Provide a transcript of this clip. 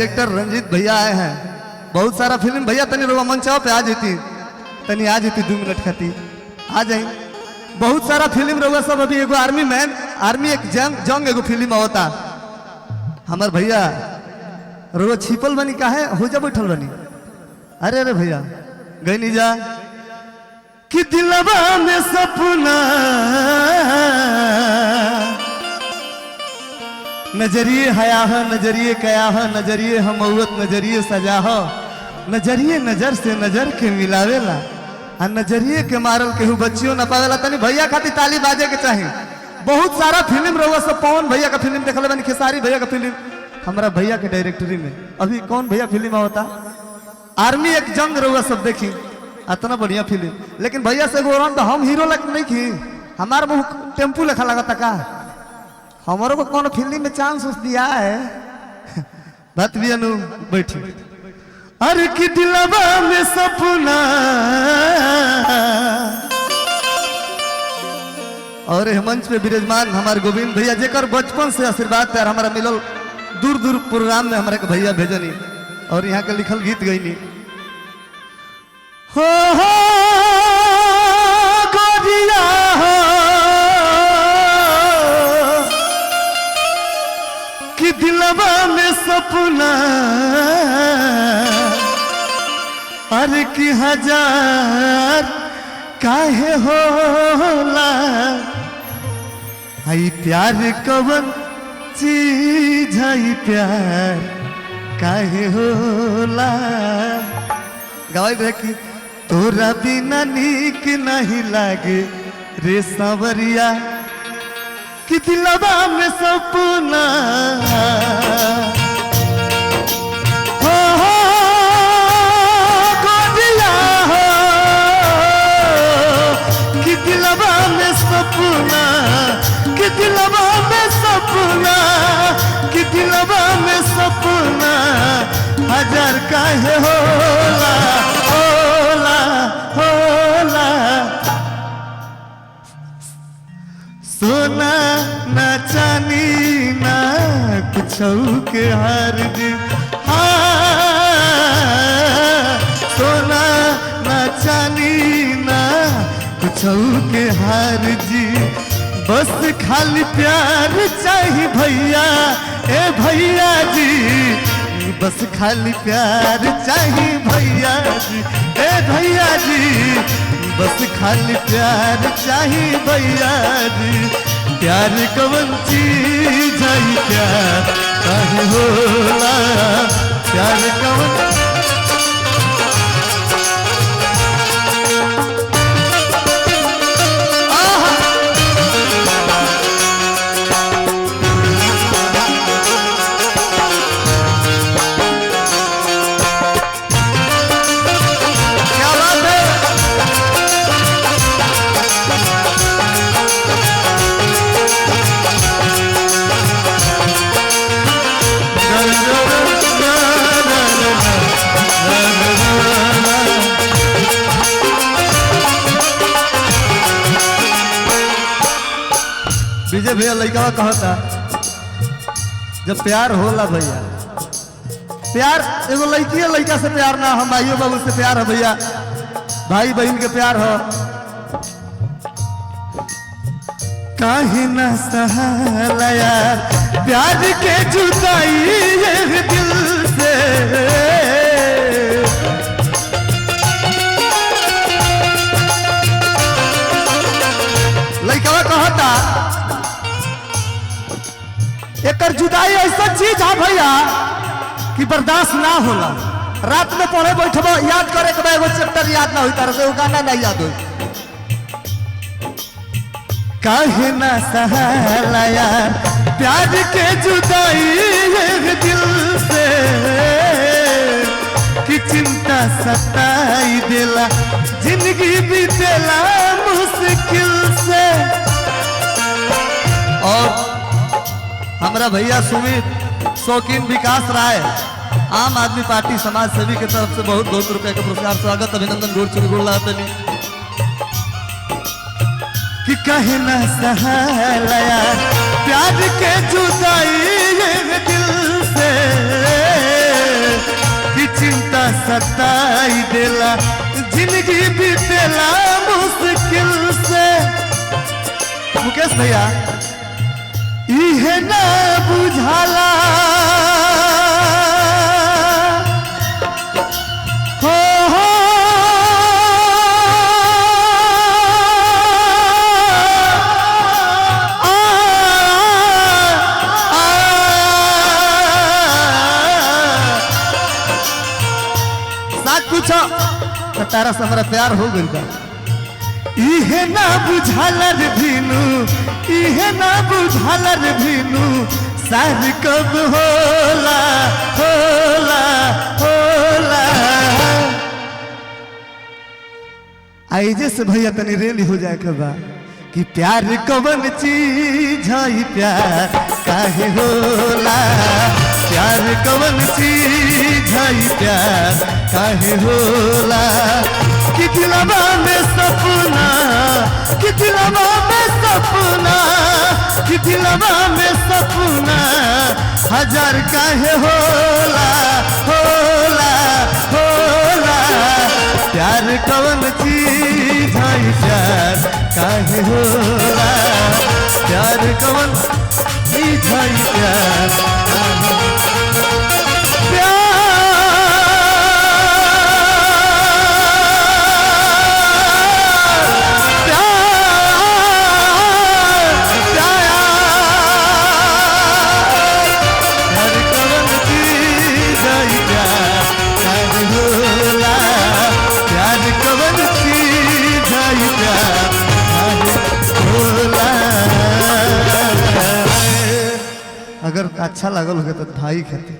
Director Ranjit भैया आए हैं। बहुत सारा फिल्म भैया तनी रोवा मंचाओ पे आ जाती, तनी आ जाती 2 मिनट खाती आ जाए। बहुत सारा फिल्म रोवा सब अभी एगो आर्मी मैन आर्मी एक जंग एगो फिल्म होता। हमार भैया रोवा छिपल बनी काहे हो जा बैठल बनी। अरे अरे भैया गई नहीं जा कि दिलवा में सपना नजरिए हया है नजरिए कया है नजरिए हमौत नजरिए सजा हो नजरिए नजर से नजर के मिलावेला आ नजरिए के मारल केहू बच्चियों न पावेला। तनी भैया खातिर ताली बाजे के चाहिए। बहुत सारा फिल्म रहुआ सब पवन भैया का फिल्म देखल बनी, खेसारी भैया का फिल्म, हमारा भैया के डायरेक्टरी में अभी कौन भैया फिल्म होता आर्मी एक जंग रहुआ सब देखी, इतना बढ़िया फिल्म। लेकिन भैया से तो हम हीरो लग नहीं की, हमारे मुंह टेम्पू लिखा लगता का हमारे को कौन फिल्म में चांस दिया है। बात भी अनु बैठी अरे कि दिलवा में सपना और मंच पे विराजमान हमारे गोविंद भैया जेकर बचपन से आशीर्वाद प्यार हमारा मिलल, दूर दूर प्रोग्राम में हमारे भैया भेजनी और यहाँ के लिखल गीत गईनी। हो गोरिया हो कि दिलवा में सपना अरे कि हजार काहे होला आई प्यार कवन चीज है प्यार काहे होला। गवाई देखी तोरा बिना नीक नहीं लागे रे सांवरिया कि दिलवा में सपना हो गोरिया हो कि दिलवा में सपना कि दिलवा में सपना कि दिलवा में सपना हजार काहे होला होला होला। सोना ना चानी ना कुछ के हार जी, सोना ना चानी ना कुछ के हार जी, बस खाली प्यार चाहिए भैया ए भैया जी, बस खाली प्यार चाहिए भैया जी ए भैया जी, बस खाली प्यार चाहिए भैया जी। प्यार कवन चीज है प्यार काहे होला प्यार कवन विजय भैया लड़का कहता जब प्यार होला भैया प्यार एगो लड़की लड़का से प्यार ना हम माइयो बाबू से प्यार है भैया, भाई बहन के प्यार हो काहे ना सहाला यार प्यार के जुदाई ये दिल से। लड़का कहता एक जुदाई ऐसा चीज है भैया कि बर्दाश्त ना होला। रात में पढ़े बैठब याद करे के एगो चैप्टर याद ना होता रहे, गाना नहीं याद हो काहे ना सहाला यार प्यार के जुदाई ये दिल से कि चिंता सताई देला जिंदगी बीतेला मुश्किल से। और हमारा भैया सुमित शौकीन विकास राय आम आदमी पार्टी समाज सेवी के तरफ से बहुत बहुत रुपए का पुरस्कार स्वागत अभिनंदन गोड़ चुन गोड़ लातनी कि कहे ना सहाला प्यार के जुदाई दिल से। सताई देला जिंदगी बीतेला मुश्किल से। मुकेश भैया इहे ना बुझाला हो पूछो तो तारा से हमारा प्यार हो गई बा। इहे ना बुझालर भीनू, इहे ना बुझालर भीनू, शादी कब होला होला होला। आइजे से भैया तनी रेली हो जाए के बा कि प्यार कवन चीज है, प्यार काहे होला, प्यार कवन चीज है, प्यार काहे होला। कि दिलवा में सपना, कि दिलवा में सपना, कि दिलवा में सपना हजार काहे होला होला होला। प्यार कवन चीज है, प्यार काहे होला, प्यार कवन चीज है, प्यार अगर अच्छा लगल हो तो भाई खातिर